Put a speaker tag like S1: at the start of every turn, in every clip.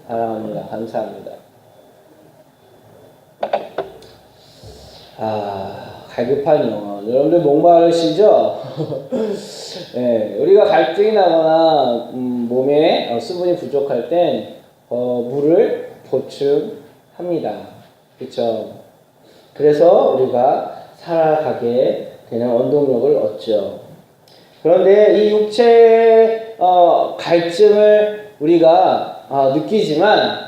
S1: 사랑합니다. 감사합니다. 갈급한 영혼. 여러분들 목마르시죠? 네, 우리가 갈증이 나거나 몸에 수분이 부족할 땐 물을 보충합니다. 그렇죠? 그래서 우리가 살아가게 되는 원동력을 얻죠. 그런데 이 육체의 갈증을 우리가 느끼지만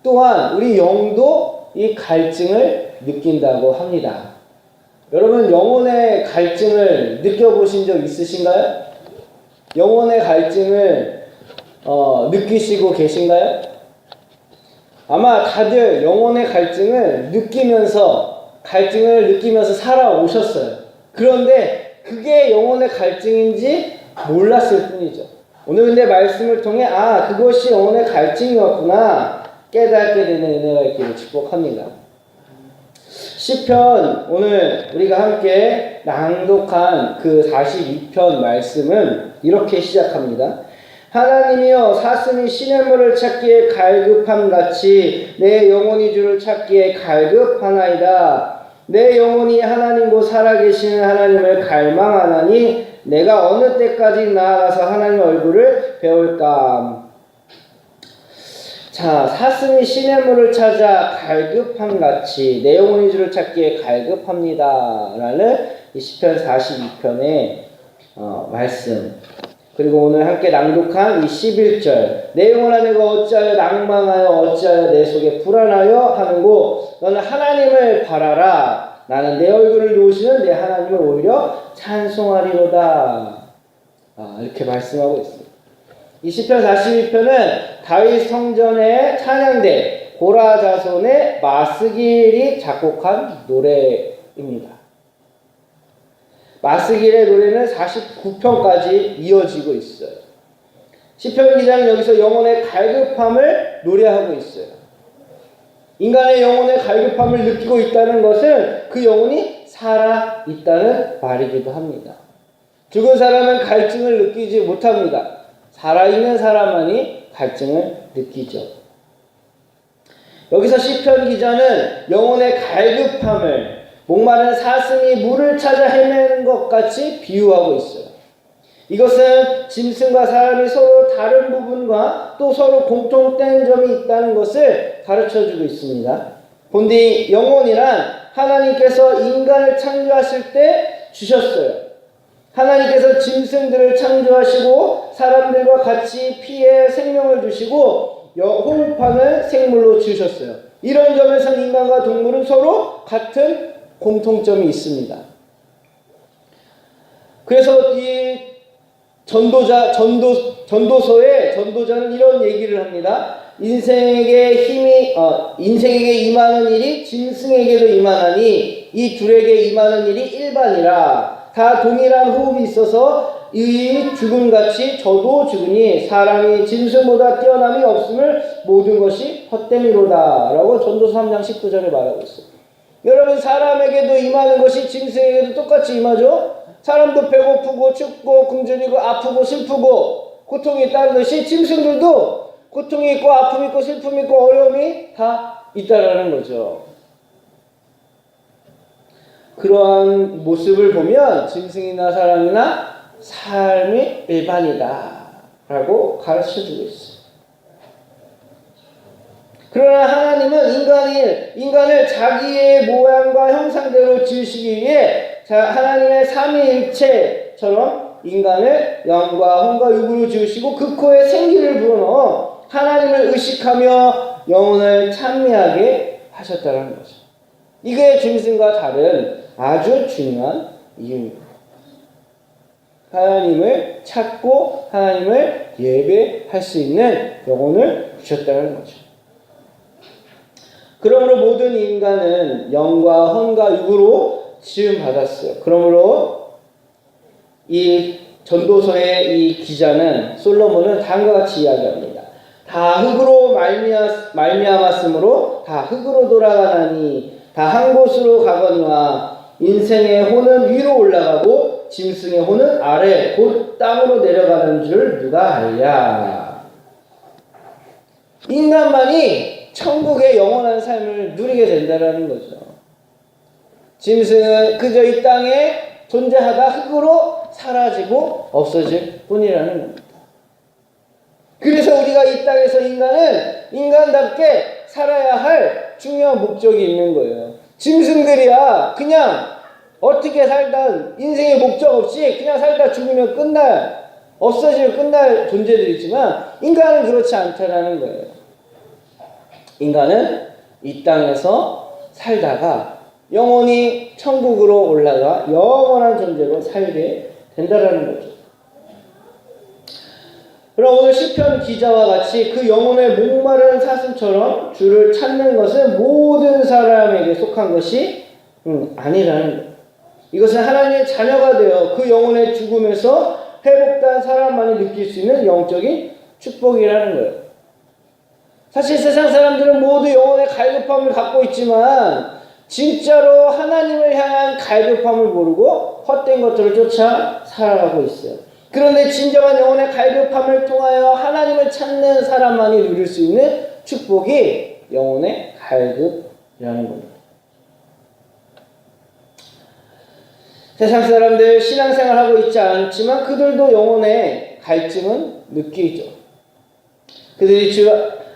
S1: 또한 우리 영도 이 갈증을 느낀다고 합니다. 여러분 영혼의 갈증을 느껴보신 적 있으신가요? 영혼의 갈증을 느끼시고 계신가요? 아마 다들 영혼의 갈증을 느끼면서 살아오셨어요. 그런데 그게 영혼의 갈증인지 몰랐을 뿐이죠. 오늘 근데 말씀을 통해 그것이 영혼의 갈증이었구나 깨닫게 되는 은혜가 있기를 축복합니다. 시편 오늘 우리가 함께 낭독한 그 42편 말씀은 이렇게 시작합니다. 하나님이여 사슴이 시냇물을 찾기에 갈급함같이 내 영혼이 주를 찾기에 갈급하나이다. 내 영혼이 하나님 곧 살아계시는 하나님을 갈망하나니 내가 어느 때까지 나아가서 하나님 얼굴을 배울까. 자, 사슴이 시냇물을 찾아 갈급함같이 내 영혼이 주를 찾기에 갈급합니다 라는 이 시편 42편의 말씀, 그리고 오늘 함께 낭독한 이 11절 내 영혼아 내가 어찌하여 낭망하여 어찌하여 내 속에 불안하여 하는고 너는 하나님을 바라라. 나는 내 얼굴을 놓으시는 내 하나님을 오히려 찬송하리로다. 이렇게 말씀하고 있습니다. 이 시편 42편은 다윗 성전의 찬양대 고라 자손의 마스길이 작곡한 노래입니다. 마스길의 노래는 49편까지 이어지고 있어요. 시편 기자는 여기서 영혼의 갈급함을 노래하고 있어요. 인간의 영혼의 갈급함을 느끼고 있다는 것은 그 영혼이 살아 있다는 말이기도 합니다. 죽은 사람은 갈증을 느끼지 못합니다. 살아있는 사람만이 갈증을 느끼죠. 여기서 시편 기자는 영혼의 갈급함을 목마른 사슴이 물을 찾아 헤매는 것 같이 비유하고 있어요. 이것은 짐승과 사람이 서로 다른 부분과 또 서로 공통된 점이 있다는 것을 가르쳐주고 있습니다. 본디 영혼이란 하나님께서 인간을 창조하실 때 주셨어요. 하나님께서 짐승들을 창조하시고 사람들과 같이 피에 생명을 주시고 호흡하는 생물로 지으셨어요. 이런 점에서 인간과 동물은 서로 같은 공통점이 있습니다. 그래서 이 전도서의 전도자는 이런 얘기를 합니다. 인생에게 임하는 일이 짐승에게도 임하나니 이 둘에게 임하는 일이 일반이라. 다 동일한 호흡이 있어서 이 죽음같이 저도 죽으니 사람이 짐승보다 뛰어남이 없음을 모든 것이 헛됨이로다 라고 전도서 3장 19절에 말하고 있어요. 여러분 사람에게도 임하는 것이 짐승에게도 똑같이 임하죠. 사람도 배고프고 춥고 굶주리고 아프고 슬프고 고통이 있다는 듯이 짐승들도 고통이 있고 아픔이 있고 슬픔이 있고 어려움이 다 있다라는 거죠. 그러한 모습을 보면 짐승이나 사람이나 삶이 일반이다 라고 가르쳐주고 있어요. 그러나 하나님은 인간을 자기의 모양과 형상대로 지으시기 위해 하나님의 삼위일체처럼 인간을 영과 혼과 육으로 지으시고 그 코에 생기를 불어넣어 하나님을 의식하며 영혼을 찬미하게 하셨다는 거죠. 이게 짐승과 다른 아주 중요한 이유입니다. 하나님을 찾고 하나님을 예배할 수 있는 영혼을 주셨다는 거죠. 그러므로 모든 인간은 영과 혼과 육으로 지음받았어요. 그러므로 이 전도서의 이 기자는 솔로몬은 다음과 같이 이야기합니다. 다 흙으로 말미암았으므로 다 흙으로 돌아가나니 다 한 곳으로 가거니와 인생의 혼은 위로 올라가고 짐승의 혼은 아래 곧 땅으로 내려가는 줄 누가 알랴. 인간만이 천국의 영원한 삶을 누리게 된다는 거죠. 짐승은 그저 이 땅에 존재하다 흙으로 사라지고 없어질 뿐이라는 겁니다. 그래서 우리가 이 땅에서 인간은 인간답게 살아야 할 중요한 목적이 있는 거예요. 짐승들이야 그냥 어떻게 살다 인생의 목적 없이 그냥 살다 죽으면 없어지면 끝날 존재들이지만 인간은 그렇지 않다라는 거예요. 인간은 이 땅에서 살다가 영원히 천국으로 올라가 영원한 존재로 살게 된다라는 거죠. 그럼 오늘 시편 기자와 같이 그 영혼의 목마른 사슴처럼 주를 찾는 것은 모든 사람에게 속한 것이 아니라는 거예요. 이것은 하나님의 자녀가 되어 그 영혼의 죽음에서 회복된 사람만이 느낄 수 있는 영적인 축복이라는 거예요. 사실 세상 사람들은 모두 영혼의 갈급함을 갖고 있지만 진짜로 하나님을 향한 갈급함을 모르고 헛된 것들을 쫓아 살아가고 있어요. 그런데 진정한 영혼의 갈급함을 통하여 하나님을 찾는 사람만이 누릴 수 있는 축복이 영혼의 갈급이라는 겁니다. 세상 사람들 신앙생활하고 있지 않지만 그들도 영혼의 갈증은 느끼죠. 그들이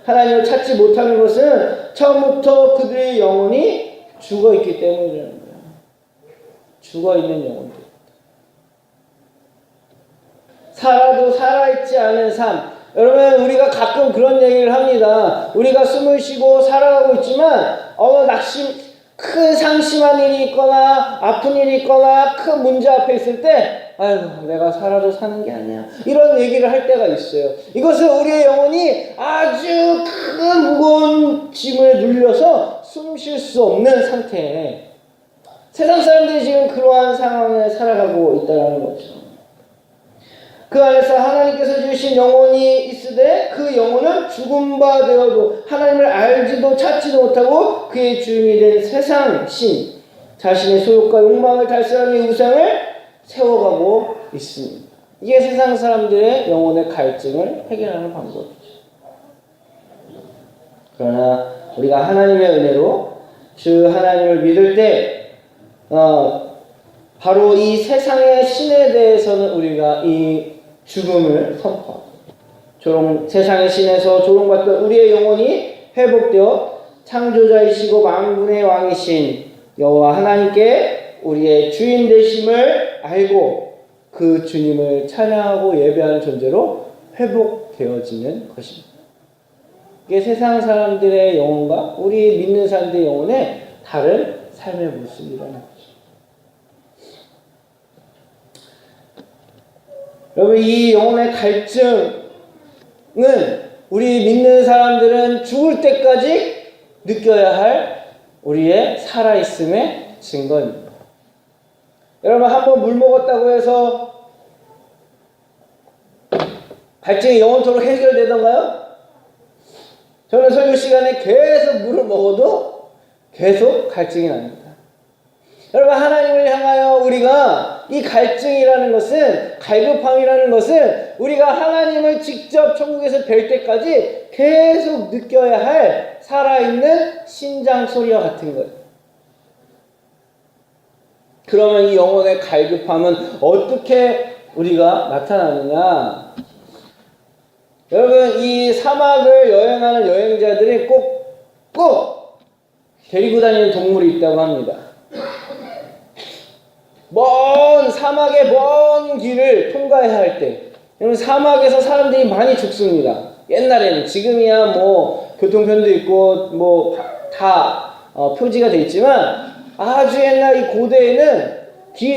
S1: 하나님을 찾지 못하는 것은 처음부터 그들의 영혼이 죽어있기 때문이라는 거예요. 죽어있는 영혼들. 살아도 살아있지 않은 삶. 여러분 우리가 가끔 그런 얘기를 합니다. 우리가 숨을 쉬고 살아가고 있지만 어느 큰 상심한 일이 있거나 아픈 일이 있거나 큰 문제 앞에 있을 때 아이고 내가 살아도 사는 게 아니야 이런 얘기를 할 때가 있어요. 이것은 우리의 영혼이 아주 큰 무거운 짐을 눌려서 숨 쉴 수 없는 상태에 세상 사람들이 지금 그러한 상황에 살아가고 있다는 거죠. 그 안에서 하나님께서 주신 영혼이 있으되 그 영혼은 죽은 바 되어도 하나님을 알지도 찾지도 못하고 그의 주인이 된 세상 신 자신의 소욕과 욕망을 달성하는 우상을 세워가고 있습니다. 이게 세상 사람들의 영혼의 갈증을 해결하는 방법이죠. 그러나 우리가 하나님의 은혜로 주 하나님을 믿을 때 바로 이 세상의 신에 대해서는 우리가 이 죽음을 선포하고 세상의 신에서 조롱받던 우리의 영혼이 회복되어 창조자이시고 만군의 왕이신 여호와 하나님께 우리의 주인 되심을 알고 그 주님을 찬양하고 예배하는 존재로 회복되어지는 것입니다. 이게 세상 사람들의 영혼과 우리 믿는 사람들의 영혼의 다른 삶의 모습이라는 거죠. 여러분 이 영혼의 갈증은 우리 믿는 사람들은 죽을 때까지 느껴야 할 우리의 살아있음의 증거입니다. 여러분 한번 물 먹었다고 해서 갈증이 영원토록 해결되던가요? 저는 설교 시간에 계속 물을 먹어도 계속 갈증이 납니다. 여러분 하나님을 향하여 우리가 이 갈증이라는 것은 갈급함이라는 것은 우리가 하나님을 직접 천국에서 뵐 때까지 계속 느껴야 할 살아있는 심장 소리와 같은 거예요. 그러면 이 영혼의 갈급함은 어떻게 우리가 나타나느냐? 여러분 이 사막을 여행하는 여행자들이 꼭 데리고 다니는 동물이 있다고 합니다. 먼 사막의 먼 길을 통과해야 할 때, 여러분 사막에서 사람들이 많이 죽습니다. 옛날에는 지금이야 뭐 교통편도 있고 뭐 다 표지가 돼 있지만 아주 옛날 이 고대에는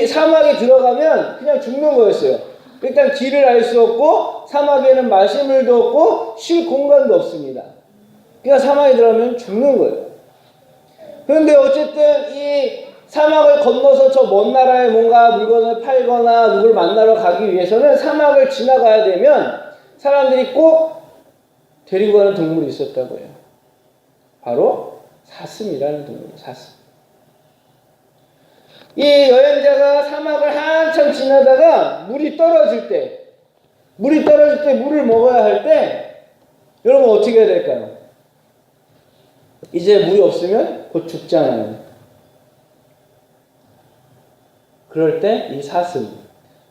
S1: 사막에 들어가면 그냥 죽는 거였어요. 일단 길을 알 수 없고 사막에는 마시물도 없고 쉴 공간도 없습니다. 그러니까 사막에 들어가면 죽는 거예요. 그런데 어쨌든 이 사막을 건너서 저 먼 나라에 뭔가 물건을 팔거나 누굴 만나러 가기 위해서는 사막을 지나가야 되면 사람들이 꼭 데리고 가는 동물이 있었다고 해요. 바로 사슴이라는 동물이에요. 사슴. 이 여행자가 사막을 한참 지나다가 물이 떨어질 때 물을 먹어야 할 때 여러분 어떻게 해야 될까요? 이제 물이 없으면 곧 죽잖아요. 그럴 때 이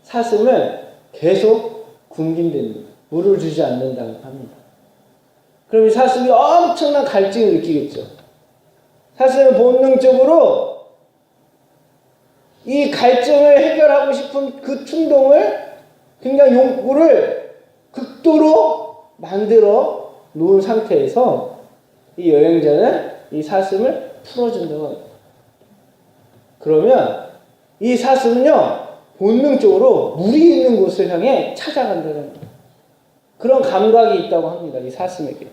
S1: 사슴을 계속 굶긴답니다. 물을 주지 않는다고 합니다. 그럼 이 사슴이 엄청난 갈증을 느끼겠죠. 사슴은 본능적으로 이 갈증을 해결하고 싶은 그 충동을, 그러니까 욕구를 극도로 만들어 놓은 상태에서 이 여행자는 이 사슴을 풀어준다고 합니다. 그러면 이 사슴은요, 본능적으로 물이 있는 곳을 향해 찾아간다는 그런 감각이 있다고 합니다. 이 사슴에게.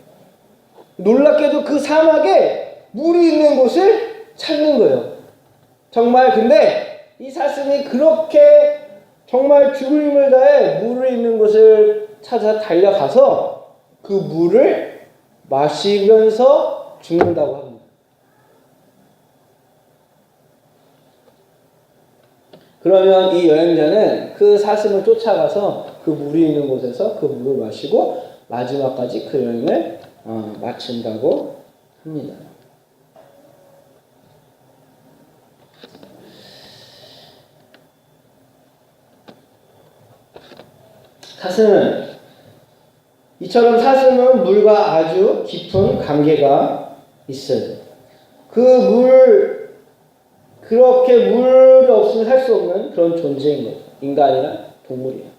S1: 놀랍게도 그 사막에 물이 있는 곳을 찾는 거예요. 정말 근데 이 사슴이 그렇게 정말 죽을 힘을 다해 물이 있는 곳을 찾아 달려가서 그 물을 마시면서 죽는다고 합니다. 그러면 이 여행자는 그 사슴을 쫓아가서 그 물이 있는 곳에서 그 물을 마시고 마지막까지 그 여행을 마친다고 합니다. 이처럼 사슴은 물과 아주 깊은 관계가 있어요. 그렇게 물이 없으면 살 수 없는 그런 존재인 거죠. 인간이나 동물이나.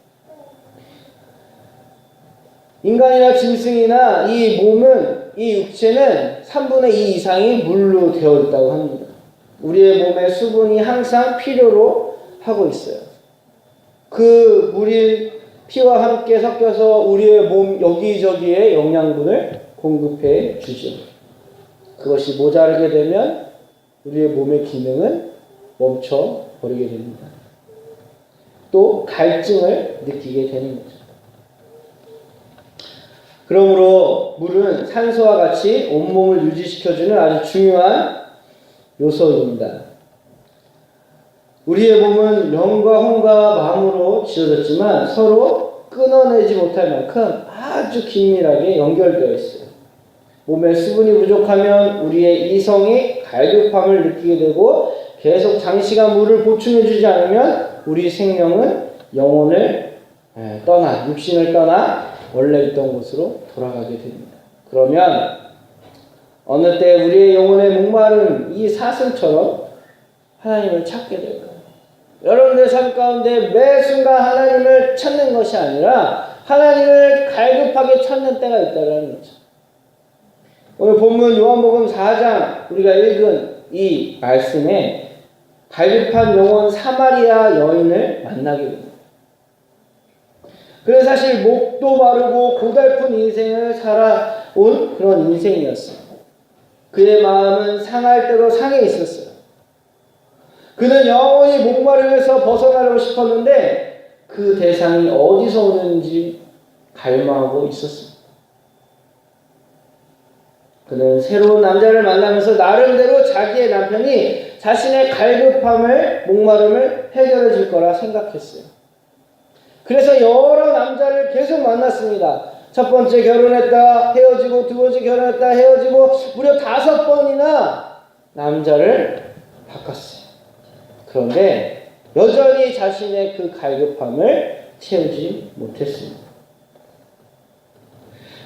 S1: 인간이나 짐승이나 이 몸은, 이 육체는 3분의 2 이상이 물로 되어 있다고 합니다. 우리의 몸에 수분이 항상 필요로 하고 있어요. 그 물이 피와 함께 섞여서 우리의 몸 여기저기에 영양분을 공급해 주죠. 그것이 모자르게 되면 우리의 몸의 기능은 멈춰버리게 됩니다. 또 갈증을 느끼게 되는 거죠. 그러므로 물은 산소와 같이 온몸을 유지시켜주는 아주 중요한 요소입니다. 우리의 몸은 영과 혼과 마음으로 지어졌지만 서로 끊어내지 못할 만큼 아주 긴밀하게 연결되어 있어요. 몸에 수분이 부족하면 우리의 이성이 갈급함을 느끼게 되고 계속 장시간 물을 보충해주지 않으면 우리 생명은 영혼을 떠나, 육신을 떠나 원래 있던 곳으로 돌아가게 됩니다. 그러면 어느 때 우리의 영혼의 목마른 이 사슴처럼 하나님을 찾게 될 거예요. 여러분들 삶 가운데 매 순간 하나님을 찾는 것이 아니라 하나님을 갈급하게 찾는 때가 있다는 거죠. 오늘 본문 요한복음 4장 우리가 읽은 이 말씀에 갈급한 영혼 사마리아 여인을 만나게 됩니다. 그래서 사실 목도 마르고 고달픈 인생을 살아온 그런 인생이었어요. 그의 마음은 상할 대로 상해 있었어요. 그는 영원히 목마름에서 벗어나려고 싶었는데 그 대상이 어디서 오는지 갈망하고 있었습니다. 그는 새로운 남자를 만나면서 나름대로 자기의 남편이 자신의 갈급함을, 목마름을 해결해 줄 거라 생각했어요. 그래서 여러 남자를 계속 만났습니다. 첫 번째 결혼했다 헤어지고, 두 번째 결혼했다 헤어지고, 무려 5번이나 남자를 바꿨어요. 그런데 여전히 자신의 그 갈급함을 채우지 못했습니다.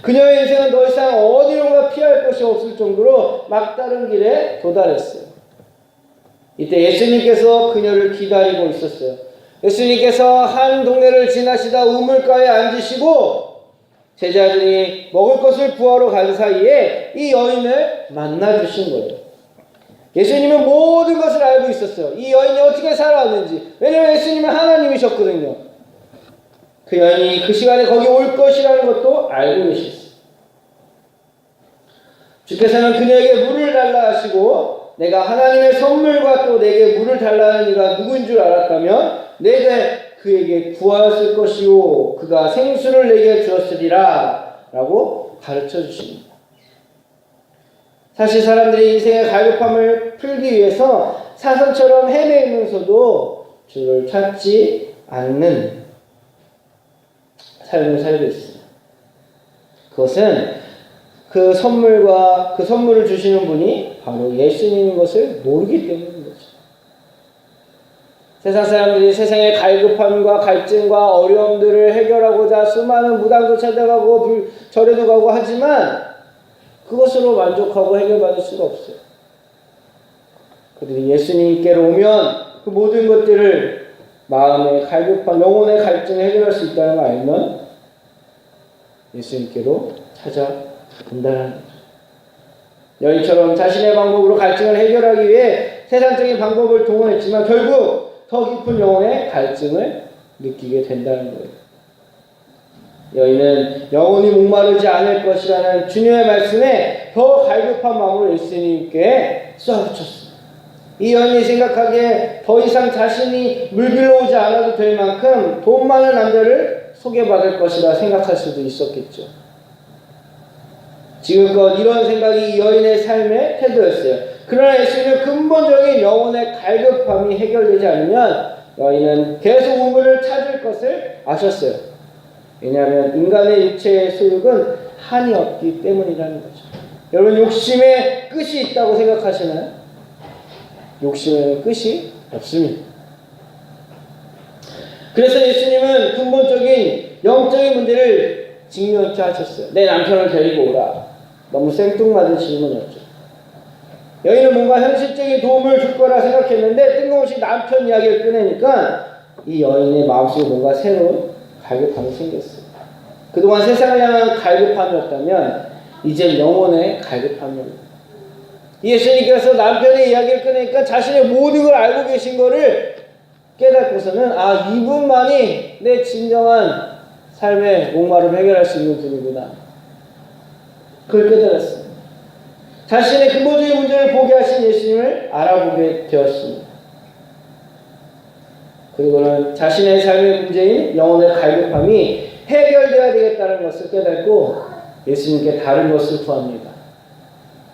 S1: 그녀의 인생은 더 이상 어디론가 피할 곳이 없을 정도로 막다른 길에 도달했어요. 이때 예수님께서 그녀를 기다리고 있었어요. 예수님께서 한 동네를 지나시다 우물가에 앉으시고 제자들이 먹을 것을 구하러 간 사이에 이 여인을 만나 주신 거예요. 예수님은 모든 것을 알고 있었어요. 이 여인이 어떻게 살아왔는지. 왜냐하면 예수님은 하나님이셨거든요. 그 여인이 그 시간에 거기 올 것이라는 것도 알고 계셨어요. 주께서는 그녀에게 물을 달라 하시고 내가 하나님의 선물과 또 내게 물을 달라는 이가 누구인 줄 알았다면 내가 그에게 구하였을 것이요 그가 생수를 내게 주었으리라 라고 가르쳐 주십니다. 사실 사람들이 인생의 갈급함을 풀기 위해서 사슴처럼 헤매면서도 주를 찾지 않는 삶을 살고 있습니다. 그것은 그 선물과 그 선물을 주시는 분이 바로 예수님인 것을 모르기 때문인 거죠. 세상 사람들이 세상의 갈급함과 갈증과 어려움들을 해결하고자 수많은 무당도 찾아가고 절에도 가고 하지만 그것으로 만족하고 해결받을 수가 없어요. 그들이 예수님께로 오면 그 모든 것들을 마음의 갈급함, 영혼의 갈증을 해결할 수 있다는 걸 알면 예수님께로 찾아온다는 거죠. 여인처럼 자신의 방법으로 갈증을 해결하기 위해 세상적인 방법을 동원했지만 결국 더 깊은 영혼의 갈증을 느끼게 된다는 거예요. 여인은 영혼이 목마르지 않을 것이라는 주님의 말씀에 더 갈급한 마음으로 예수님께 쏘아붙였습니다. 이 여인이 생각하기에 더 이상 자신이 물길로 오지 않아도 될 만큼 돈 많은 남자를 소개받을 것이라 생각할 수도 있었겠죠. 지금껏 이런 생각이 이 여인의 삶의 태도였어요. 그러나 예수님은 근본적인 영혼의 갈급함이 해결되지 않으면 여인은 계속 우물을 찾을 것을 아셨어요. 왜냐하면 인간의 육체의 소욕은 한이 없기 때문이라는 거죠. 여러분, 욕심에 끝이 있다고 생각하시나요? 욕심에는 끝이 없습니다. 그래서 예수님은 근본적인 영적인 문제를 직면케 하셨어요. 내 남편을 데리고 오라. 너무 생뚱맞은 질문이었죠. 여인은 뭔가 현실적인 도움을 줄 거라 생각했는데 뜬금없이 남편 이야기를 꺼내니까 이 여인의 마음속에 뭔가 새로운 갈급함이 생겼어요. 그동안 세상을 향한 갈급함이었다면 이제 영혼의 갈급함이었어요. 예수님께서 남편의 이야기를 꺼내니까 자신의 모든 걸 알고 계신 거를 깨닫고서는 이분만이 내 진정한 삶의 목마름을 해결할 수 있는 분이구나. 그걸 깨달았습니다. 자신의 근본적인 문제를 보게 하신 예수님을 알아보게 되었습니다. 그리고는 자신의 삶의 문제인 영혼의 갈급함이 해결되어야 되겠다는 것을 깨닫고 예수님께 다른 것을 구합니다.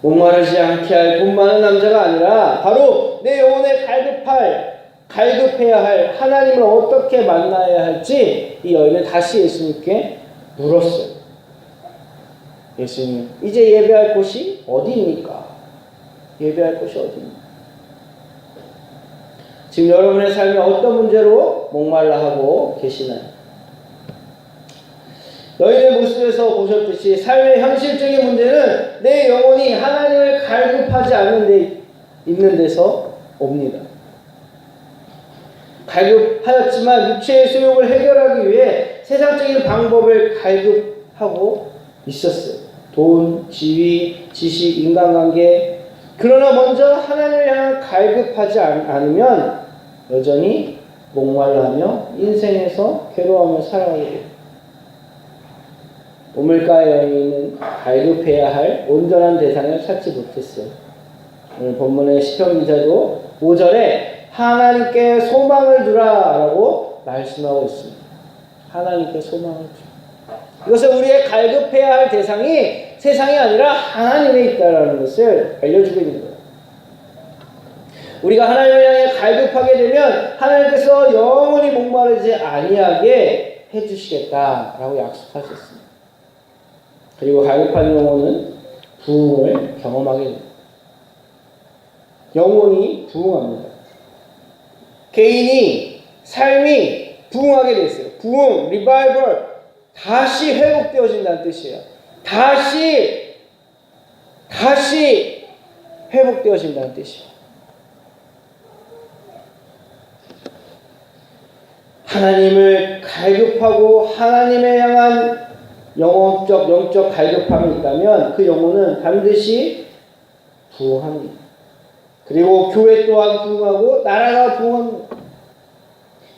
S1: 목마르지 않게 할 돈 많은 남자가 아니라 바로 내 영혼에 갈급해야 할 하나님을 어떻게 만나야 할지 이 여인은 다시 예수님께 물었어요. 예수님, 이제 예배할 곳이 어디입니까? 예배할 곳이 어디입니까? 지금 여러분의 삶에 어떤 문제로 목말라 하고 계시나요? 여인의 모습에서 보셨듯이 삶의 현실적인 문제는 내 영혼이 하나님을 갈급하지 않는 데 있는 데서 옵니다. 갈급하였지만 육체의 소욕을 해결하기 위해 세상적인 방법을 갈급하고 있었어요. 돈, 지위, 지식, 인간관계. 그러나 먼저 하나님을 향한 갈급하지 않으면 여전히 목말라하며 인생에서 괴로워하며 살아가게 돼요. 우물가의 여인은 갈급해야 할 온전한 대상을 찾지 못했어요. 오늘 본문의 시편 기자도 5절에 하나님께 소망을 두라 라고 말씀하고 있습니다. 하나님께 소망을 두라. 이것은 우리의 갈급해야 할 대상이 세상이 아니라 하나님에 있다는 것을 알려주고 있는 거예요. 우리가 하나님을 향해 갈급하게 되면 하나님께서 영원히 목마르지 아니하게 해주시겠다라고 약속하셨습니다. 그리고 갈급한 영혼은 부흥을 경험하게 됩니다. 영혼이 부흥합니다. 개인이 삶이 부흥하게 됐어요. 부흥, 리바이벌, 다시 회복되어진다는 뜻이에요. 다시 회복되어진다는 뜻이에요. 하나님을 갈급하고 하나님에 향한 영적 갈급함이 있다면 그 영혼은 반드시 부흥합니다. 그리고 교회 또한 부흥하고 나라가 부흥합니다.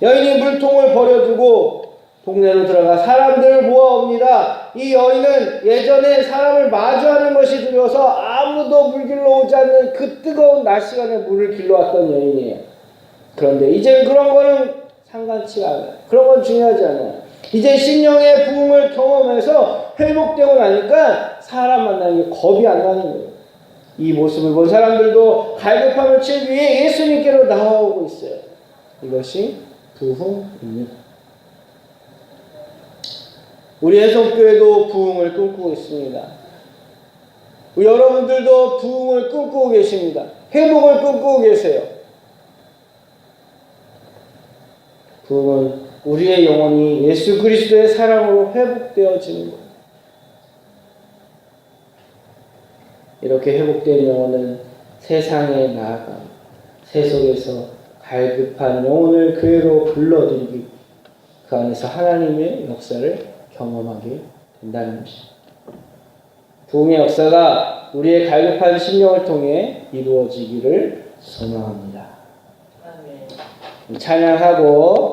S1: 여인이 물통을 버려두고 동네로 들어가 사람들을 모아옵니다. 이 여인은 예전에 사람을 마주하는 것이 두려워서 아무도 물길로 오지 않는 그 뜨거운 낮 시간에 물을 길러왔던 여인이에요. 그런데 이제는 그런 거는 상관치가 않아요. 그런 건 중요하지 않아요. 이제 신령의 부흥을 경험해서 회복되고 나니까 사람 만나는 게 겁이 안 나는 거예요. 이 모습을 본 사람들도 갈급함을 채우기 위해 예수님께로 나오고 있어요. 이것이 부흥입니다. 우리 해성교회도 부흥을 꿈꾸고 있습니다. 여러분들도 부흥을 꿈꾸고 계십니다. 회복을 꿈꾸고 계세요. 부흥은 우리의 영혼이 예수 그리스도의 사랑으로 회복되어지는 것. 이렇게 회복된 영혼은 세상에 나아가 세속에서 갈급한 영혼을 교회로 불러들이기, 그 안에서 하나님의 역사를 경험하게 된다는 것입니다. 부흥의 역사가 우리의 갈급한 심령을 통해 이루어지기를 소망합니다. 찬양하고